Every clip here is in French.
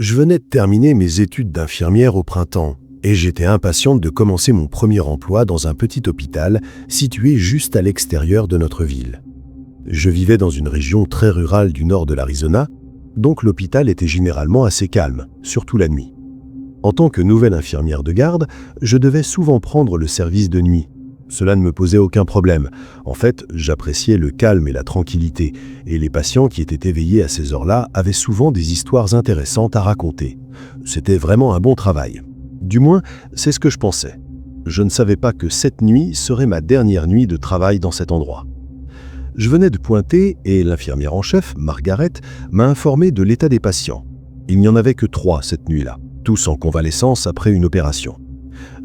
Je venais de terminer mes études d'infirmière au printemps et j'étais impatiente de commencer mon premier emploi dans un petit hôpital situé juste à l'extérieur de notre ville. Je vivais dans une région très rurale du nord de l'Arizona, donc l'hôpital était généralement assez calme, surtout la nuit. En tant que nouvelle infirmière de garde, je devais souvent prendre le service de nuit. Cela ne me posait aucun problème. En fait, j'appréciais le calme et la tranquillité, et les patients qui étaient éveillés à ces heures-là avaient souvent des histoires intéressantes à raconter. C'était vraiment un bon travail. Du moins, c'est ce que je pensais. Je ne savais pas que cette nuit serait ma dernière nuit de travail dans cet endroit. Je venais de pointer et l'infirmière en chef, Margaret, m'a informé de l'état des patients. Il n'y en avait que 3 cette nuit-là, tous en convalescence après une opération.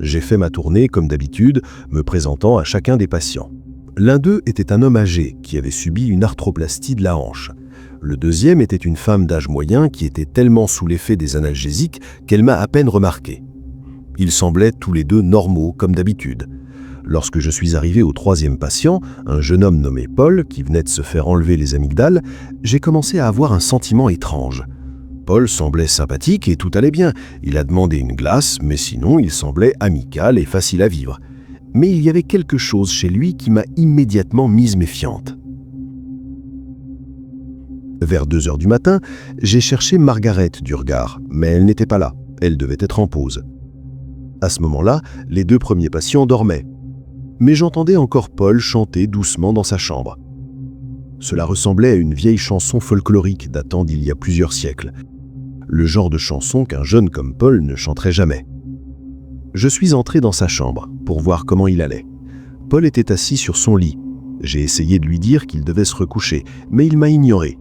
J'ai fait ma tournée comme d'habitude, me présentant à chacun des patients. L'un d'eux était un homme âgé qui avait subi une arthroplastie de la hanche. Le deuxième était une femme d'âge moyen qui était tellement sous l'effet des analgésiques qu'elle m'a à peine remarqué. Ils semblaient tous les deux normaux comme d'habitude. Lorsque je suis arrivé au 3e patient, un jeune homme nommé Paul, qui venait de se faire enlever les amygdales, j'ai commencé à avoir un sentiment étrange. Paul semblait sympathique et tout allait bien. Il a demandé une glace, mais sinon il semblait amical et facile à vivre. Mais il y avait quelque chose chez lui qui m'a immédiatement mise méfiante. Vers 2 heures du matin, j'ai cherché Margaret du regard, mais elle n'était pas là. Elle devait être en pause. À ce moment-là, les 2 premiers patients dormaient. Mais j'entendais encore Paul chanter doucement dans sa chambre. Cela ressemblait à une vieille chanson folklorique datant d'il y a plusieurs siècles. Le genre de chanson qu'un jeune comme Paul ne chanterait jamais. Je suis entré dans sa chambre pour voir comment il allait. Paul était assis sur son lit. J'ai essayé de lui dire qu'il devait se recoucher, mais il m'a ignoré.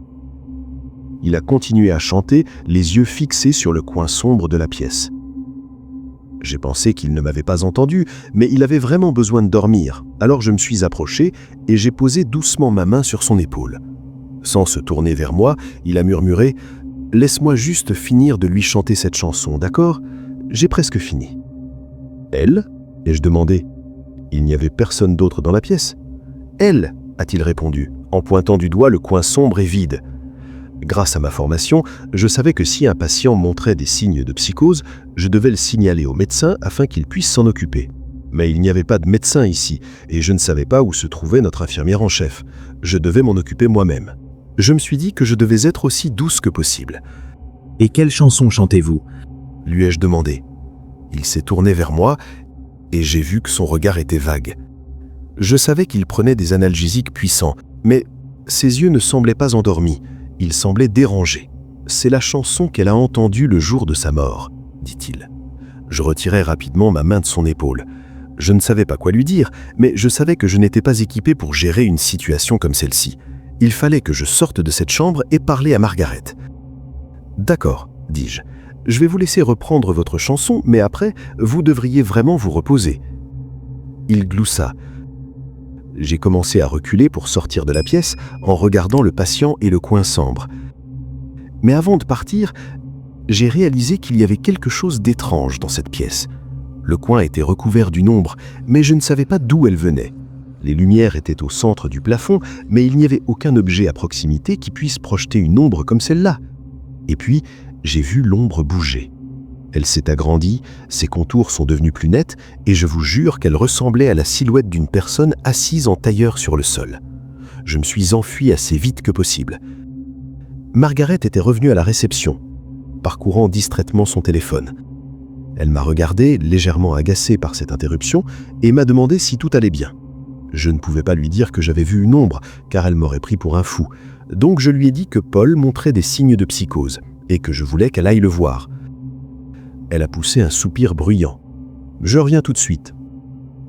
Il a continué à chanter, les yeux fixés sur le coin sombre de la pièce. J'ai pensé qu'il ne m'avait pas entendu, mais il avait vraiment besoin de dormir. Alors je me suis approché et j'ai posé doucement ma main sur son épaule. Sans se tourner vers moi, il a murmuré « Laisse-moi juste finir de lui chanter cette chanson, d'accord ? J'ai presque fini. » « Elle ?» ai-je demandé. Il n'y avait personne d'autre dans la pièce. « Elle !» a-t-il répondu, en pointant du doigt le coin sombre et vide. Grâce à ma formation, je savais que si un patient montrait des signes de psychose, je devais le signaler au médecin afin qu'il puisse s'en occuper. Mais il n'y avait pas de médecin ici, et je ne savais pas où se trouvait notre infirmière en chef. Je devais m'en occuper moi-même. Je me suis dit que je devais être aussi douce que possible. « Et quelle chanson chantez-vous » lui ai-je demandé. Il s'est tourné vers moi, et j'ai vu que son regard était vague. Je savais qu'il prenait des analgésiques puissants, mais ses yeux ne semblaient pas endormis. Il semblait dérangé. « C'est la chanson qu'elle a entendue le jour de sa mort », dit-il. Je retirai rapidement ma main de son épaule. Je ne savais pas quoi lui dire, mais je savais que je n'étais pas équipé pour gérer une situation comme celle-ci. Il fallait que je sorte de cette chambre et parler à Margaret. « D'accord, dis-je. Je vais vous laisser reprendre votre chanson, mais après, vous devriez vraiment vous reposer. » Il gloussa. J'ai commencé à reculer pour sortir de la pièce en regardant le patient et le coin sombre. Mais avant de partir, j'ai réalisé qu'il y avait quelque chose d'étrange dans cette pièce. Le coin était recouvert d'une ombre, mais je ne savais pas d'où elle venait. Les lumières étaient au centre du plafond, mais il n'y avait aucun objet à proximité qui puisse projeter une ombre comme celle-là. Et puis, j'ai vu l'ombre bouger. Elle s'est agrandie, ses contours sont devenus plus nets, et je vous jure qu'elle ressemblait à la silhouette d'une personne assise en tailleur sur le sol. Je me suis enfui assez vite que possible. Margaret était revenue à la réception, parcourant distraitement son téléphone. Elle m'a regardé, légèrement agacée par cette interruption, et m'a demandé si tout allait bien. Je ne pouvais pas lui dire que j'avais vu une ombre, car elle m'aurait pris pour un fou. Donc je lui ai dit que Paul montrait des signes de psychose, et que je voulais qu'elle aille le voir. Elle a poussé un soupir bruyant. « Je reviens tout de suite »,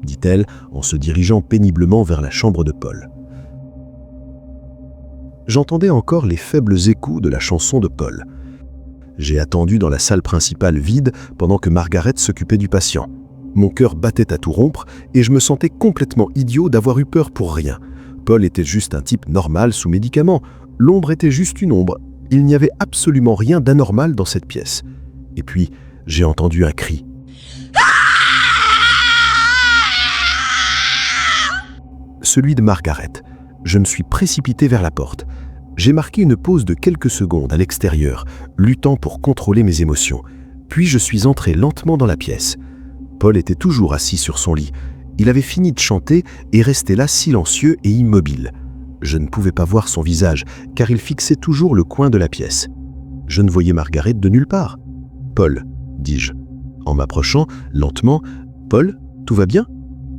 dit-elle en se dirigeant péniblement vers la chambre de Paul. J'entendais encore les faibles échos de la chanson de Paul. J'ai attendu dans la salle principale vide pendant que Margaret s'occupait du patient. Mon cœur battait à tout rompre et je me sentais complètement idiot d'avoir eu peur pour rien. Paul était juste un type normal sous médicaments. L'ombre était juste une ombre. Il n'y avait absolument rien d'anormal dans cette pièce. Et puis, j'ai entendu un cri. Celui de Margaret. Je me suis précipité vers la porte. J'ai marqué une pause de quelques secondes à l'extérieur, luttant pour contrôler mes émotions. Puis je suis entré lentement dans la pièce. Paul était toujours assis sur son lit. Il avait fini de chanter et restait là silencieux et immobile. Je ne pouvais pas voir son visage, car il fixait toujours le coin de la pièce. Je ne voyais Margaret de nulle part. « Paul », dis-je, en m'approchant lentement. « Paul, tout va bien ?»«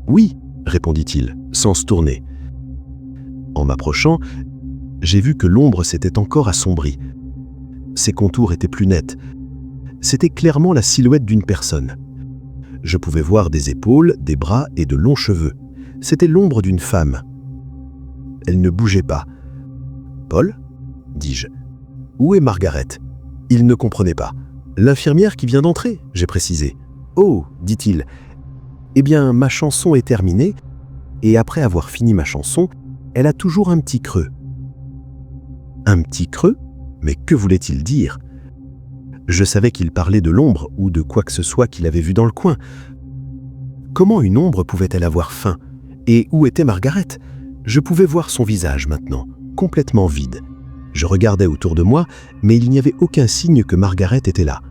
Oui », répondit-il, sans se tourner. En m'approchant, j'ai vu que l'ombre s'était encore assombrie. Ses contours étaient plus nets. C'était clairement la silhouette d'une personne. Je pouvais voir des épaules, des bras et de longs cheveux. C'était l'ombre d'une femme. Elle ne bougeait pas. « Paul ?» dis-je. « Où est Margaret ?» Il ne comprenait pas. « L'infirmière qui vient d'entrer » j'ai précisé. « Oh » dit-il. « Eh bien, ma chanson est terminée, et après avoir fini ma chanson, elle a toujours un petit creux. » Un petit creux ? Mais que voulait-il dire ? Je savais qu'il parlait de l'ombre ou de quoi que ce soit qu'il avait vu dans le coin. Comment une ombre pouvait-elle avoir faim ? Et où était Margaret ? Je pouvais voir son visage maintenant, complètement vide. Je regardais autour de moi, mais il n'y avait aucun signe que Margaret était là.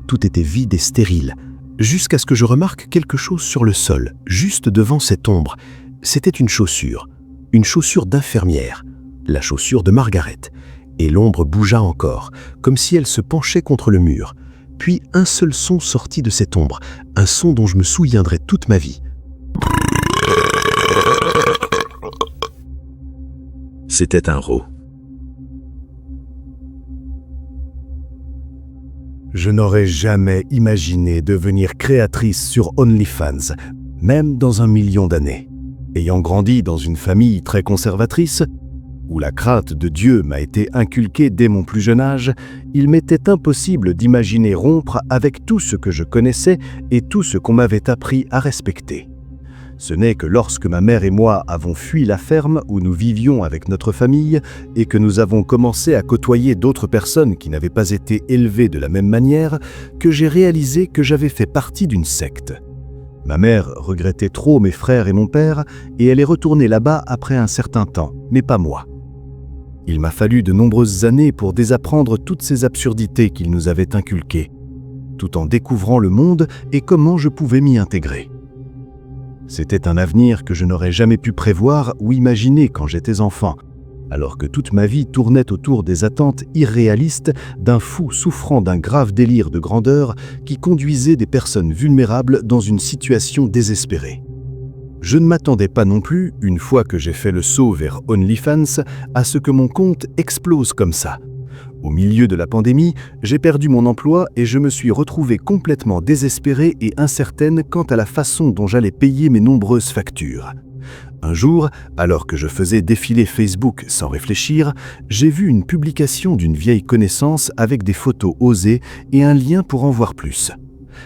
Tout était vide et stérile, jusqu'à ce que je remarque quelque chose sur le sol, juste devant cette ombre. C'était une chaussure d'infirmière, la chaussure de Margaret. Et l'ombre bougea encore, comme si elle se penchait contre le mur. Puis un seul son sortit de cette ombre, un son dont je me souviendrai toute ma vie. C'était un rot. Je n'aurais jamais imaginé devenir créatrice sur OnlyFans, même dans 1 million d'années. Ayant grandi dans une famille très conservatrice, où la crainte de Dieu m'a été inculquée dès mon plus jeune âge, il m'était impossible d'imaginer rompre avec tout ce que je connaissais et tout ce qu'on m'avait appris à respecter. Ce n'est que lorsque ma mère et moi avons fui la ferme où nous vivions avec notre famille et que nous avons commencé à côtoyer d'autres personnes qui n'avaient pas été élevées de la même manière que j'ai réalisé que j'avais fait partie d'une secte. Ma mère regrettait trop mes frères et mon père et elle est retournée là-bas après un certain temps, mais pas moi. Il m'a fallu de nombreuses années pour désapprendre toutes ces absurdités qu'ils nous avaient inculquées, tout en découvrant le monde et comment je pouvais m'y intégrer. C'était un avenir que je n'aurais jamais pu prévoir ou imaginer quand j'étais enfant, alors que toute ma vie tournait autour des attentes irréalistes d'un fou souffrant d'un grave délire de grandeur qui conduisait des personnes vulnérables dans une situation désespérée. Je ne m'attendais pas non plus, une fois que j'ai fait le saut vers OnlyFans, à ce que mon compte explose comme ça. Au milieu de la pandémie, j'ai perdu mon emploi et je me suis retrouvée complètement désespérée et incertaine quant à la façon dont j'allais payer mes nombreuses factures. Un jour, alors que je faisais défiler Facebook sans réfléchir, j'ai vu une publication d'une vieille connaissance avec des photos osées et un lien pour en voir plus.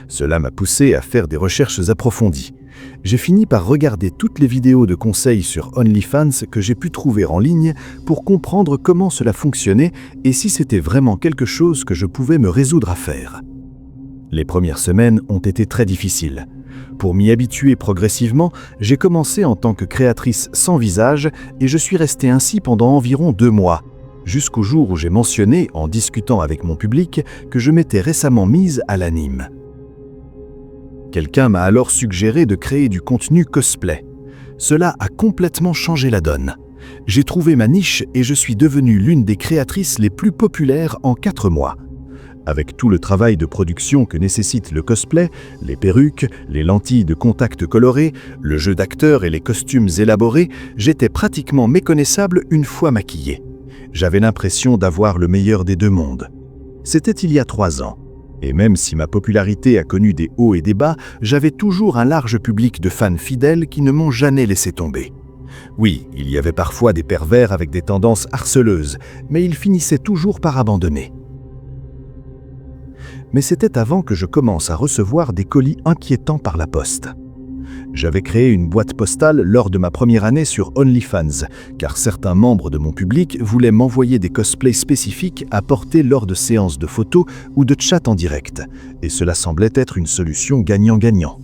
Cela m'a poussé à faire des recherches approfondies. J'ai fini par regarder toutes les vidéos de conseils sur OnlyFans que j'ai pu trouver en ligne pour comprendre comment cela fonctionnait et si c'était vraiment quelque chose que je pouvais me résoudre à faire. Les premières semaines ont été très difficiles. Pour m'y habituer progressivement, j'ai commencé en tant que créatrice sans visage et je suis restée ainsi pendant environ 2 mois, jusqu'au jour où j'ai mentionné, en discutant avec mon public, que je m'étais récemment mise à l'anime. Quelqu'un m'a alors suggéré de créer du contenu cosplay. Cela a complètement changé la donne. J'ai trouvé ma niche et je suis devenue l'une des créatrices les plus populaires en 4 mois. Avec tout le travail de production que nécessite le cosplay, les perruques, les lentilles de contact colorées, le jeu d'acteurs et les costumes élaborés, j'étais pratiquement méconnaissable une fois maquillée. J'avais l'impression d'avoir le meilleur des 2 mondes. C'était il y a 3 ans. Et même si ma popularité a connu des hauts et des bas, j'avais toujours un large public de fans fidèles qui ne m'ont jamais laissé tomber. Oui, il y avait parfois des pervers avec des tendances harceleuses, mais ils finissaient toujours par abandonner. Mais c'était avant que je commence à recevoir des colis inquiétants par la poste. J'avais créé une boîte postale lors de ma première année sur OnlyFans, car certains membres de mon public voulaient m'envoyer des cosplays spécifiques à porter lors de séances de photos ou de chat en direct, et cela semblait être une solution gagnant-gagnant.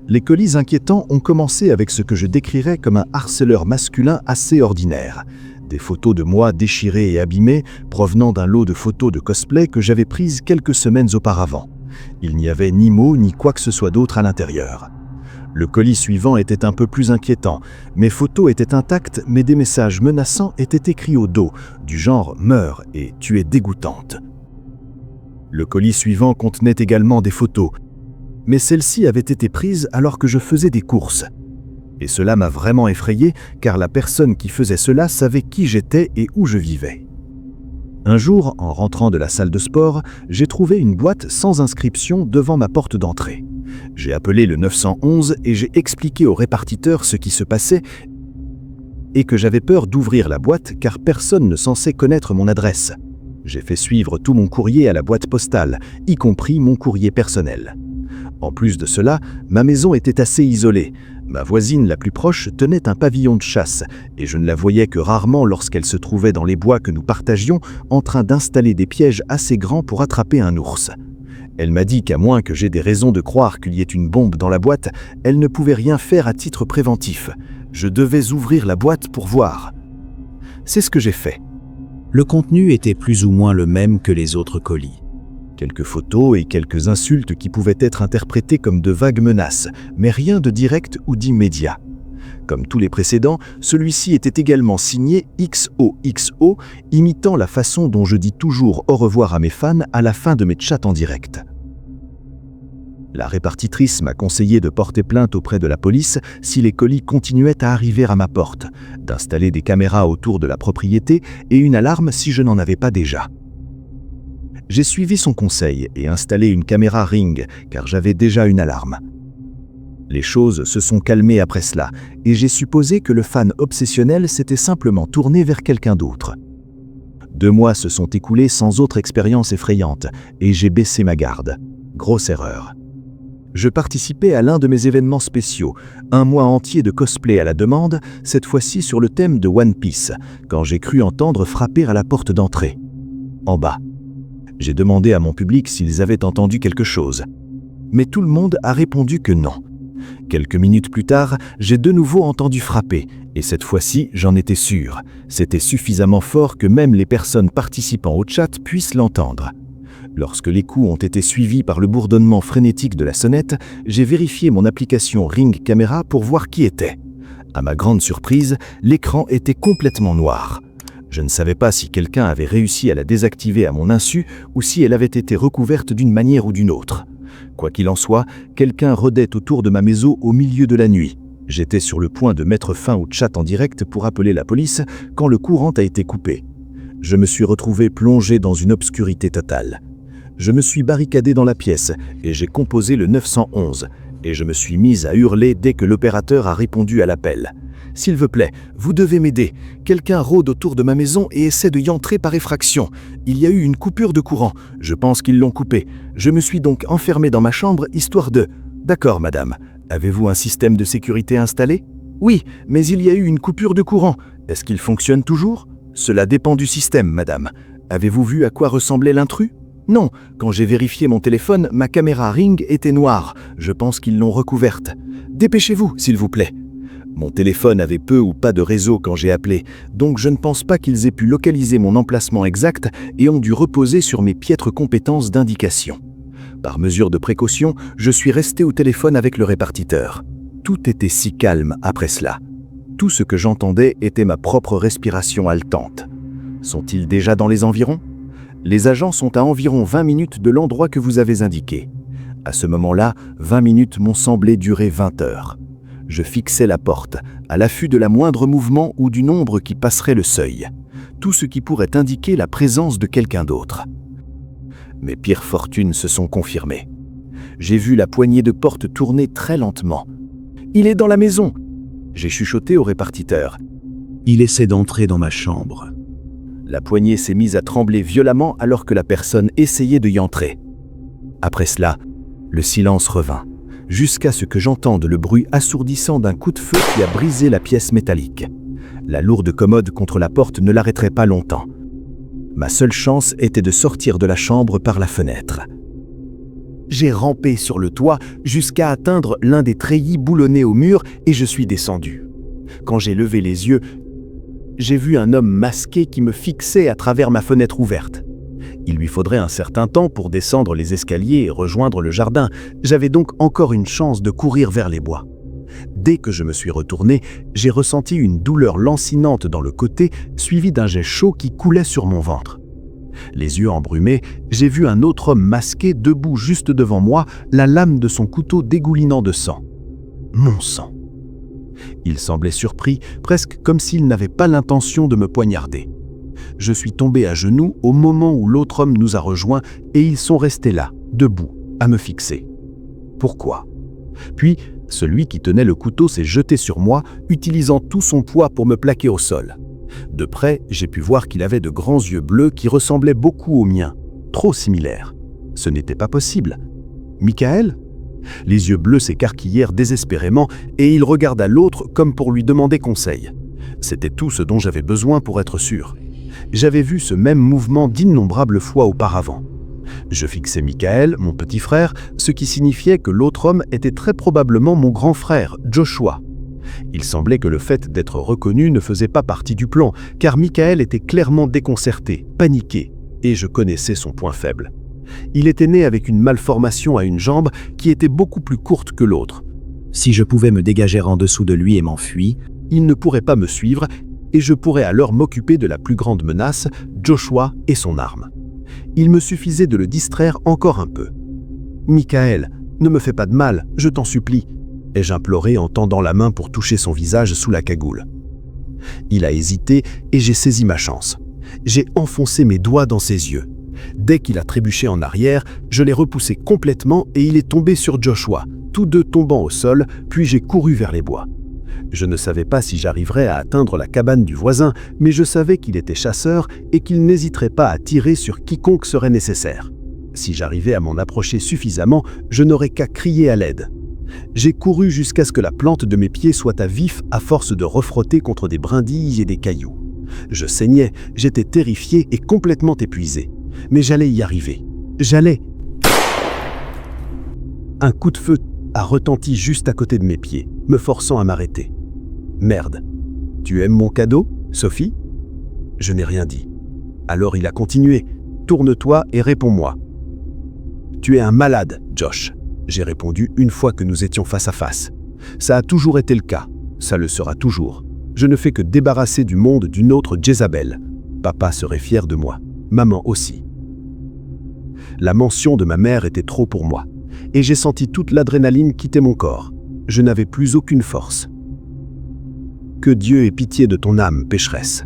Les colis inquiétants ont commencé avec ce que je décrirais comme un harceleur masculin assez ordinaire. Des photos de moi déchirées et abîmées provenant d'un lot de photos de cosplay que j'avais prises quelques semaines auparavant. Il n'y avait ni mots ni quoi que ce soit d'autre à l'intérieur. Le colis suivant était un peu plus inquiétant. Mes photos étaient intactes, mais des messages menaçants étaient écrits au dos, du genre « Meurs et tu es dégoûtante ». Le colis suivant contenait également des photos, mais celles-ci avaient été prises alors que je faisais des courses. Et cela m'a vraiment effrayé, car la personne qui faisait cela savait qui j'étais et où je vivais. Un jour, en rentrant de la salle de sport, j'ai trouvé une boîte sans inscription devant ma porte d'entrée. J'ai appelé le 911 et j'ai expliqué au répartiteur ce qui se passait et que j'avais peur d'ouvrir la boîte car personne ne censait connaître mon adresse. J'ai fait suivre tout mon courrier à la boîte postale, y compris mon courrier personnel. En plus de cela, ma maison était assez isolée. Ma voisine la plus proche tenait un pavillon de chasse et je ne la voyais que rarement lorsqu'elle se trouvait dans les bois que nous partagions en train d'installer des pièges assez grands pour attraper un ours. Elle m'a dit qu'à moins que j'aie des raisons de croire qu'il y ait une bombe dans la boîte, elle ne pouvait rien faire à titre préventif. Je devais ouvrir la boîte pour voir. C'est ce que j'ai fait. Le contenu était plus ou moins le même que les autres colis. Quelques photos et quelques insultes qui pouvaient être interprétées comme de vagues menaces, mais rien de direct ou d'immédiat. Comme tous les précédents, celui-ci était également signé XOXO, imitant la façon dont je dis toujours au revoir à mes fans à la fin de mes chats en direct. La répartitrice m'a conseillé de porter plainte auprès de la police si les colis continuaient à arriver à ma porte, d'installer des caméras autour de la propriété et une alarme si je n'en avais pas déjà. J'ai suivi son conseil et installé une caméra Ring, car j'avais déjà une alarme. Les choses se sont calmées après cela, et j'ai supposé que le fan obsessionnel s'était simplement tourné vers quelqu'un d'autre. 2 mois se sont écoulés sans autre expérience effrayante, et j'ai baissé ma garde. Grosse erreur. Je participais à l'un de mes événements spéciaux, un mois entier de cosplay à la demande, cette fois-ci sur le thème de One Piece, quand j'ai cru entendre frapper à la porte d'entrée. En bas. J'ai demandé à mon public s'ils avaient entendu quelque chose. Mais tout le monde a répondu que non. Quelques minutes plus tard, j'ai de nouveau entendu frapper, et cette fois-ci, j'en étais sûr. C'était suffisamment fort que même les personnes participant au chat puissent l'entendre. Lorsque les coups ont été suivis par le bourdonnement frénétique de la sonnette, j'ai vérifié mon application Ring Camera pour voir qui était. À ma grande surprise, l'écran était complètement noir. Je ne savais pas si quelqu'un avait réussi à la désactiver à mon insu ou si elle avait été recouverte d'une manière ou d'une autre. Quoi qu'il en soit, quelqu'un rôdait autour de ma maison au milieu de la nuit. J'étais sur le point de mettre fin au chat en direct pour appeler la police quand le courant a été coupé. Je me suis retrouvé plongé dans une obscurité totale. Je me suis barricadé dans la pièce et j'ai composé le 911 et je me suis mis à hurler dès que l'opérateur a répondu à l'appel. « S'il vous plaît, vous devez m'aider. Quelqu'un rôde autour de ma maison et essaie de y entrer par effraction. Il y a eu une coupure de courant. Je pense qu'ils l'ont coupé. Je me suis donc enfermé dans ma chambre, histoire de... » « D'accord, madame. Avez-vous un système de sécurité installé ? » ?»« Oui, mais il y a eu une coupure de courant. Est-ce qu'il fonctionne toujours ? » ?»« Cela dépend du système, madame. Avez-vous vu à quoi ressemblait l'intrus ? » ?»« Non, quand j'ai vérifié mon téléphone, ma caméra Ring était noire. Je pense qu'ils l'ont recouverte. Dépêchez-vous, s'il vous plaît. » Mon téléphone avait peu ou pas de réseau quand j'ai appelé, donc je ne pense pas qu'ils aient pu localiser mon emplacement exact et ont dû reposer sur mes piètres compétences d'indication. Par mesure de précaution, je suis resté au téléphone avec le répartiteur. Tout était si calme après cela. Tout ce que j'entendais était ma propre respiration haletante. Sont-ils déjà dans les environs ? Les agents sont à environ 20 minutes de l'endroit que vous avez indiqué. À ce moment-là, 20 minutes m'ont semblé durer 20 heures. Je fixais la porte, à l'affût de la moindre mouvement ou d'une ombre qui passerait le seuil. Tout ce qui pourrait indiquer la présence de quelqu'un d'autre. Mes pires fortunes se sont confirmées. J'ai vu la poignée de porte tourner très lentement. « Il est dans la maison !» J'ai chuchoté au répartiteur. « Il essaie d'entrer dans ma chambre. » La poignée s'est mise à trembler violemment alors que la personne essayait de y entrer. Après cela, le silence revint, jusqu'à ce que j'entende le bruit assourdissant d'un coup de feu qui a brisé la pièce métallique. La lourde commode contre la porte ne l'arrêterait pas longtemps. Ma seule chance était de sortir de la chambre par la fenêtre. J'ai rampé sur le toit jusqu'à atteindre l'un des treillis boulonnés au mur et je suis descendu. Quand j'ai levé les yeux, j'ai vu un homme masqué qui me fixait à travers ma fenêtre ouverte. Il lui faudrait un certain temps pour descendre les escaliers et rejoindre le jardin. J'avais donc encore une chance de courir vers les bois. Dès que je me suis retourné, j'ai ressenti une douleur lancinante dans le côté, suivie d'un jet chaud qui coulait sur mon ventre. Les yeux embrumés, j'ai vu un autre homme masqué debout juste devant moi, la lame de son couteau dégoulinant de sang. Mon sang. Il semblait surpris, presque comme s'il n'avait pas l'intention de me poignarder. Je suis tombé à genoux au moment où l'autre homme nous a rejoints et ils sont restés là, debout, à me fixer. Pourquoi ? Puis, celui qui tenait le couteau s'est jeté sur moi, utilisant tout son poids pour me plaquer au sol. De près, j'ai pu voir qu'il avait de grands yeux bleus qui ressemblaient beaucoup aux miens, trop similaires. Ce n'était pas possible. Michael ? Les yeux bleus s'écarquillèrent désespérément et il regarda l'autre comme pour lui demander conseil. C'était tout ce dont j'avais besoin pour être sûr. J'avais vu ce même mouvement d'innombrables fois auparavant. Je fixais Michael, mon petit frère, ce qui signifiait que l'autre homme était très probablement mon grand frère, Joshua. Il semblait que le fait d'être reconnu ne faisait pas partie du plan, car Michael était clairement déconcerté, paniqué, et je connaissais son point faible. Il était né avec une malformation à une jambe qui était beaucoup plus courte que l'autre. Si je pouvais me dégager en dessous de lui et m'enfuir, Il ne pourrait pas me suivre, et je pourrais alors m'occuper de la plus grande menace, Joshua et son arme. Il me suffisait de le distraire encore un peu. « Michael, ne me fais pas de mal, je t'en supplie », ai-je imploré en tendant la main pour toucher son visage sous la cagoule. Il a hésité et j'ai saisi ma chance. J'ai enfoncé mes doigts dans ses yeux. Dès qu'il a trébuché en arrière, je l'ai repoussé complètement et il est tombé sur Joshua, tous deux tombant au sol, puis j'ai couru vers les bois. Je ne savais pas si j'arriverais à atteindre la cabane du voisin, mais je savais qu'il était chasseur et qu'il n'hésiterait pas à tirer sur quiconque serait nécessaire. Si j'arrivais à m'en approcher suffisamment, je n'aurais qu'à crier à l'aide. J'ai couru jusqu'à ce que la plante de mes pieds soit à vif à force de refrotter contre des brindilles et des cailloux. Je saignais, j'étais terrifié et complètement épuisé. Mais j'allais y arriver. J'allais. Un coup de feu a retenti juste à côté de mes pieds, me forçant à m'arrêter. Merde. Tu aimes mon cadeau, Sophie ? Je n'ai rien dit. Alors il a continué. Tourne-toi et réponds-moi. Tu es un malade, Josh. J'ai répondu une fois que nous étions face à face. Ça a toujours été le cas. Ça le sera toujours. Je ne fais que débarrasser du monde d'une autre Jézabel. Papa serait fier de moi. Maman aussi. La mention de ma mère était trop pour moi, et j'ai senti toute l'adrénaline quitter mon corps. Je n'avais plus aucune force. Que Dieu ait pitié de ton âme, pécheresse.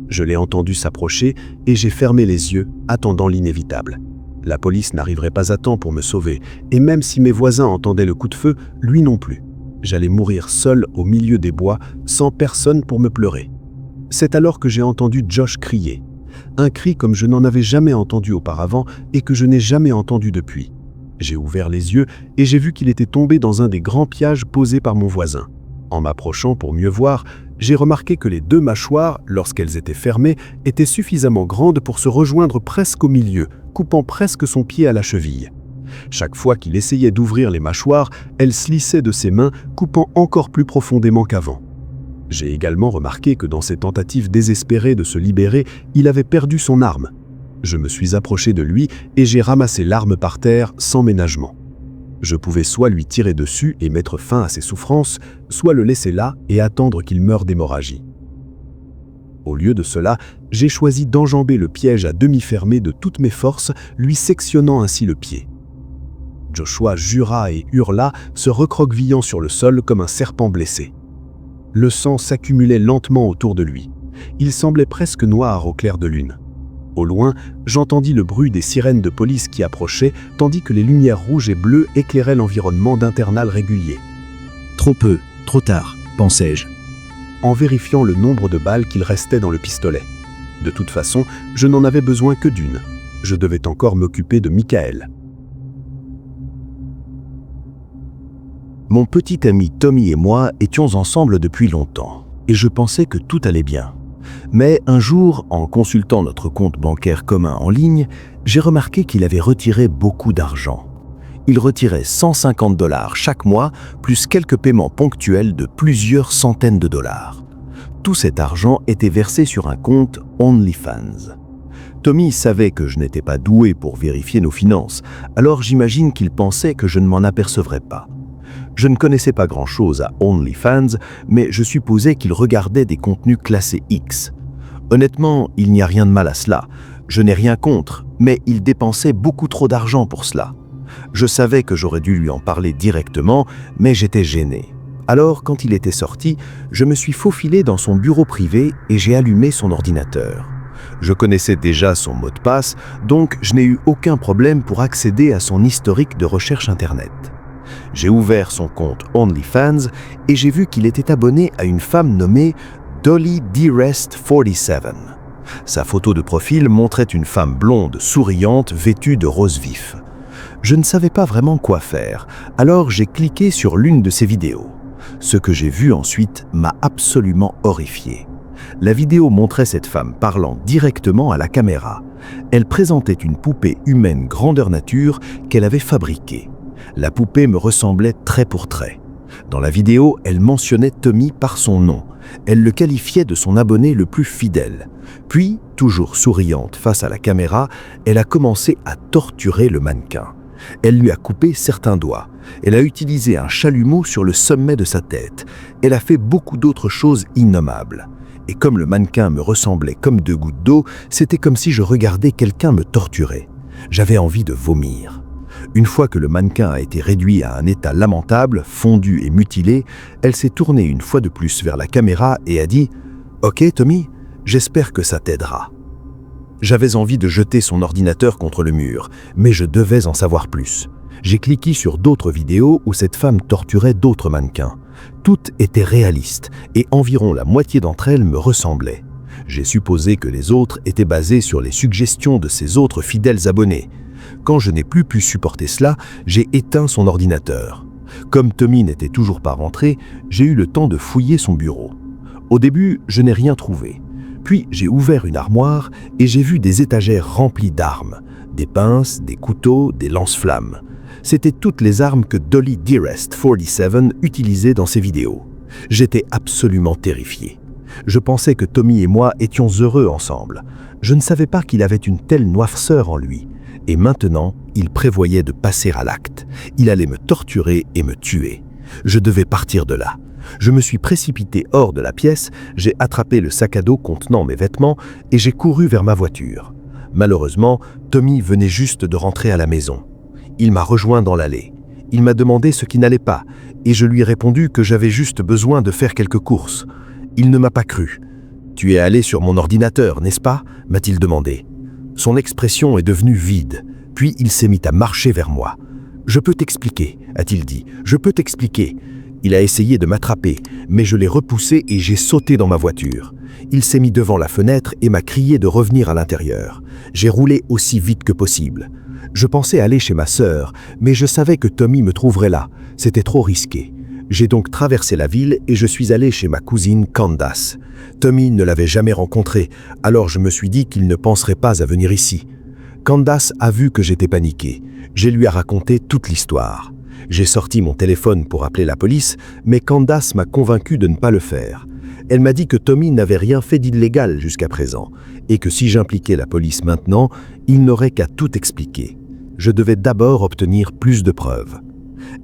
Je l'ai entendu s'approcher et j'ai fermé les yeux, attendant l'inévitable. La police n'arriverait pas à temps pour me sauver, et même si mes voisins entendaient le coup de feu, lui non plus. J'allais mourir seul au milieu des bois, sans personne pour me pleurer. C'est alors que j'ai entendu Josh crier. Un cri comme je n'en avais jamais entendu auparavant et que je n'ai jamais entendu depuis. J'ai ouvert les yeux et j'ai vu qu'il était tombé dans un des grands pièges posés par mon voisin. En m'approchant pour mieux voir, j'ai remarqué que les deux mâchoires, lorsqu'elles étaient fermées, étaient suffisamment grandes pour se rejoindre presque au milieu, coupant presque son pied à la cheville. Chaque fois qu'il essayait d'ouvrir les mâchoires, elles se lissaient de ses mains, coupant encore plus profondément qu'avant. J'ai également remarqué que dans ses tentatives désespérées de se libérer, il avait perdu son arme. Je me suis approché de lui et j'ai ramassé l'arme par terre sans ménagement. Je pouvais soit lui tirer dessus et mettre fin à ses souffrances, soit le laisser là et attendre qu'il meure d'hémorragie. Au lieu de cela, j'ai choisi d'enjamber le piège à demi fermé de toutes mes forces, lui sectionnant ainsi le pied. Joshua jura et hurla, se recroquevillant sur le sol comme un serpent blessé. Le sang s'accumulait lentement autour de lui. Il semblait presque noir au clair de lune. Au loin, j'entendis le bruit des sirènes de police qui approchaient, tandis que les lumières rouges et bleues éclairaient l'environnement d'internal régulier. trop peu, trop tard, pensai-je. En vérifiant le nombre de balles qu'il restait dans le pistolet. De toute façon, je n'en avais besoin que d'une. Je devais encore m'occuper de Michael. Mon petit ami Tommy et moi étions ensemble depuis longtemps, et je pensais que tout allait bien. Mais un jour, en consultant notre compte bancaire commun en ligne, j'ai remarqué qu'il avait retiré beaucoup d'argent. Il retirait 150 $ chaque mois, plus quelques paiements ponctuels de plusieurs centaines de dollars. Tout cet argent était versé sur un compte OnlyFans. Tommy savait que je n'étais pas doué pour vérifier nos finances, alors j'imagine qu'il pensait que je ne m'en apercevrais pas. Je ne connaissais pas grand-chose à OnlyFans, mais je supposais qu'il regardait des contenus classés X. Honnêtement, il n'y a rien de mal à cela. Je n'ai rien contre, mais il dépensait beaucoup trop d'argent pour cela. Je savais que j'aurais dû lui en parler directement, mais j'étais gêné. Alors, quand il était sorti, je me suis faufilé dans son bureau privé et j'ai allumé son ordinateur. Je connaissais déjà son mot de passe, donc je n'ai eu aucun problème pour accéder à son historique de recherche Internet. J'ai ouvert son compte OnlyFans et j'ai vu qu'il était abonné à une femme nommée Dolly Dearest47. Sa photo de profil montrait une femme blonde, souriante, vêtue de rose vif. Je ne savais pas vraiment quoi faire, alors j'ai cliqué sur l'une de ses vidéos. Ce que j'ai vu ensuite m'a absolument horrifié. La vidéo montrait cette femme parlant directement à la caméra. Elle présentait une poupée humaine grandeur nature qu'elle avait fabriquée. La poupée me ressemblait trait pour trait. Dans la vidéo, elle mentionnait Tommy par son nom. Elle le qualifiait de son abonné le plus fidèle. Puis, toujours souriante face à la caméra, elle a commencé à torturer le mannequin. Elle lui a coupé certains doigts. Elle a utilisé un chalumeau sur le sommet de sa tête. Elle a fait beaucoup d'autres choses innommables. Et comme le mannequin me ressemblait comme deux gouttes d'eau, c'était comme si je regardais quelqu'un me torturer. J'avais envie de vomir. Une fois que le mannequin a été réduit à un état lamentable, fondu et mutilé, elle s'est tournée une fois de plus vers la caméra et a dit « Ok, Tommy, j'espère que ça t'aidera ». J'avais envie de jeter son ordinateur contre le mur, mais je devais en savoir plus. J'ai cliqué sur d'autres vidéos où cette femme torturait d'autres mannequins. Toutes étaient réalistes et environ la moitié d'entre elles me ressemblaient. J'ai supposé que les autres étaient basées sur les suggestions de ses autres fidèles abonnés. Quand je n'ai plus pu supporter cela, j'ai éteint son ordinateur. Comme Tommy n'était toujours pas rentré, j'ai eu le temps de fouiller son bureau. Au début, je n'ai rien trouvé. Puis j'ai ouvert une armoire et j'ai vu des étagères remplies d'armes, des pinces, des couteaux, des lance-flammes. C'étaient toutes les armes que Dolly Dearest47 utilisait dans ses vidéos. J'étais absolument terrifié. Je pensais que Tommy et moi étions heureux ensemble. Je ne savais pas qu'il avait une telle noirceur en lui. Et maintenant, il prévoyait de passer à l'acte. Il allait me torturer et me tuer. Je devais partir de là. Je me suis précipité hors de la pièce, j'ai attrapé le sac à dos contenant mes vêtements et j'ai couru vers ma voiture. Malheureusement, Tommy venait juste de rentrer à la maison. Il m'a rejoint dans l'allée. Il m'a demandé ce qui n'allait pas et je lui ai répondu que j'avais juste besoin de faire quelques courses. Il ne m'a pas cru. « Tu es allé sur mon ordinateur, n'est-ce pas ?» m'a-t-il demandé. Son expression est devenue vide, puis il s'est mis à marcher vers moi. « Je peux t'expliquer, a-t-il dit, je peux t'expliquer. » Il a essayé de m'attraper, mais je l'ai repoussé et j'ai sauté dans ma voiture. Il s'est mis devant la fenêtre et m'a crié de revenir à l'intérieur. J'ai roulé aussi vite que possible. Je pensais aller chez ma sœur, mais je savais que Tommy me trouverait là. C'était trop risqué. J'ai donc traversé la ville et je suis allé chez ma cousine Candace. Tommy ne l'avait jamais rencontré, alors je me suis dit qu'il ne penserait pas à venir ici. Candace a vu que j'étais paniqué. Je lui ai raconté toute l'histoire. J'ai sorti mon téléphone pour appeler la police, mais Candace m'a convaincu de ne pas le faire. Elle m'a dit que Tommy n'avait rien fait d'illégal jusqu'à présent, et que si j'impliquais la police maintenant, il n'aurait qu'à tout expliquer. Je devais d'abord obtenir plus de preuves.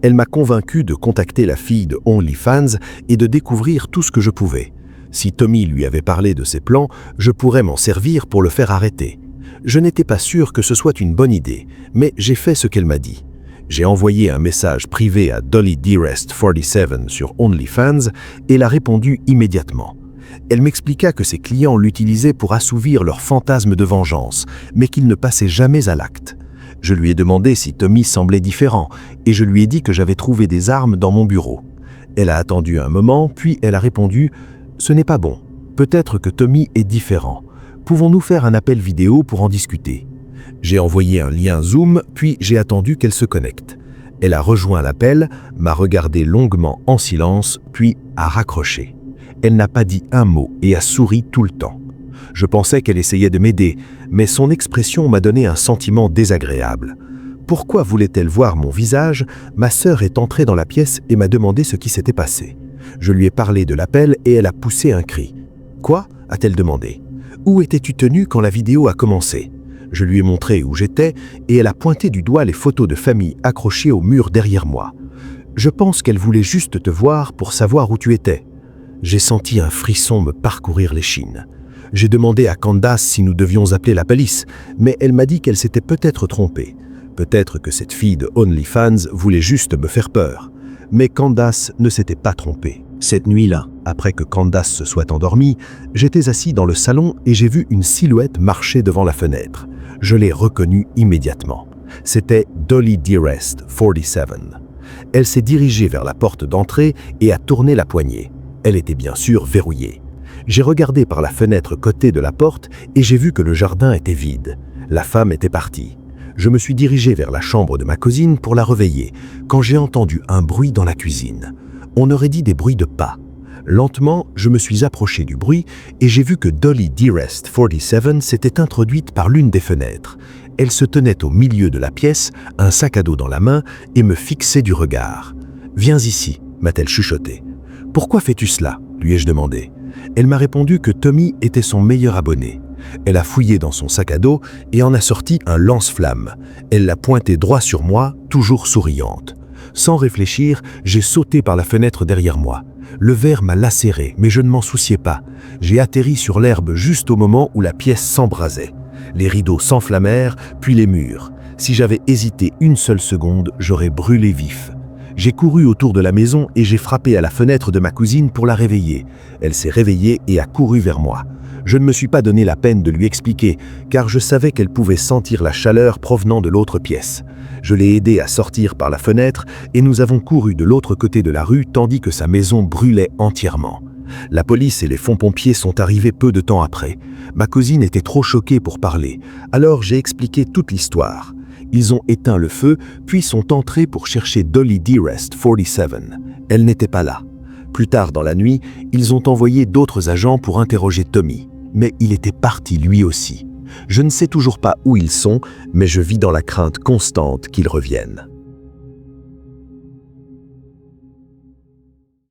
Elle m'a convaincu de contacter la fille de OnlyFans et de découvrir tout ce que je pouvais. Si Tommy lui avait parlé de ses plans, je pourrais m'en servir pour le faire arrêter. Je n'étais pas sûr que ce soit une bonne idée, mais j'ai fait ce qu'elle m'a dit. J'ai envoyé un message privé à Dolly Dearest47 sur OnlyFans et elle a répondu immédiatement. Elle m'expliqua que ses clients l'utilisaient pour assouvir leur fantasme de vengeance, mais qu'il ne passait jamais à l'acte. Je lui ai demandé si Tommy semblait différent et je lui ai dit que j'avais trouvé des armes dans mon bureau. Elle a attendu un moment, puis elle a répondu « Ce n'est pas bon. Peut-être que Tommy est différent. Pouvons-nous faire un appel vidéo pour en discuter ?» J'ai envoyé un lien Zoom, puis j'ai attendu qu'elle se connecte. Elle a rejoint l'appel, m'a regardé longuement en silence, puis a raccroché. Elle n'a pas dit un mot et a souri tout le temps. Je pensais qu'elle essayait de m'aider, mais son expression m'a donné un sentiment désagréable. Pourquoi voulait-elle voir mon visage? Ma sœur est entrée dans la pièce et m'a demandé ce qui s'était passé. Je lui ai parlé de l'appel et elle a poussé un cri. Quoi ? A-t-elle demandé. Où étais-tu tenu quand la vidéo a commencé ? Je lui ai montré où j'étais et elle a pointé du doigt les photos de famille accrochées au mur derrière moi. Je pense qu'elle voulait juste te voir pour savoir où tu étais. J'ai senti un frisson me parcourir l'échine. J'ai demandé à Candace si nous devions appeler la police, mais elle m'a dit qu'elle s'était peut-être trompée. Peut-être que cette fille de OnlyFans voulait juste me faire peur. Mais Candace ne s'était pas trompée. Cette nuit-là, Après que Candace se soit endormie, j'étais assis dans le salon et j'ai vu une silhouette marcher devant la fenêtre. Je l'ai reconnue immédiatement. C'était Dolly Dearest, 47. Elle s'est dirigée vers la porte d'entrée et a tourné la poignée. Elle était bien sûr verrouillée. J'ai regardé par la fenêtre côté de la porte et j'ai vu que le jardin était vide. La femme était partie. Je me suis dirigé vers la chambre de ma cousine pour la réveiller, quand j'ai entendu un bruit dans la cuisine. On aurait dit des bruits de pas. Lentement, je me suis approché du bruit et j'ai vu que Dolly Dearest, 47, s'était introduite par l'une des fenêtres. Elle se tenait au milieu de la pièce, un sac à dos dans la main, et me fixait du regard. « Viens ici », m'a-t-elle chuchoté. « Pourquoi fais-tu cela ?» lui ai-je demandé. Elle m'a répondu que Tommy était son meilleur abonné. Elle a fouillé dans son sac à dos et en a sorti un lance-flamme. Elle l'a pointé droit sur moi, toujours souriante. Sans réfléchir, j'ai sauté par la fenêtre derrière moi. Le verre m'a lacéré, mais je ne m'en souciais pas. J'ai atterri sur l'herbe juste au moment où la pièce s'embrasait. Les rideaux s'enflammèrent, puis les murs. Si j'avais hésité une seule seconde, j'aurais brûlé vif. J'ai couru autour de la maison et j'ai frappé à la fenêtre de ma cousine pour la réveiller. Elle s'est réveillée et a couru vers moi. Je ne me suis pas donné la peine de lui expliquer, car je savais qu'elle pouvait sentir la chaleur provenant de l'autre pièce. Je l'ai aidée à sortir par la fenêtre et nous avons couru de l'autre côté de la rue tandis que sa maison brûlait entièrement. La police et les pompiers sont arrivés peu de temps après. Ma cousine était trop choquée pour parler, alors j'ai expliqué toute l'histoire. Ils ont éteint le feu, puis sont entrés pour chercher Dolly Dearest, 47. Elle n'était pas là. Plus tard dans la nuit, ils ont envoyé d'autres agents pour interroger Tommy. Mais il était parti lui aussi. Je ne sais toujours pas où ils sont, mais je vis dans la crainte constante qu'ils reviennent.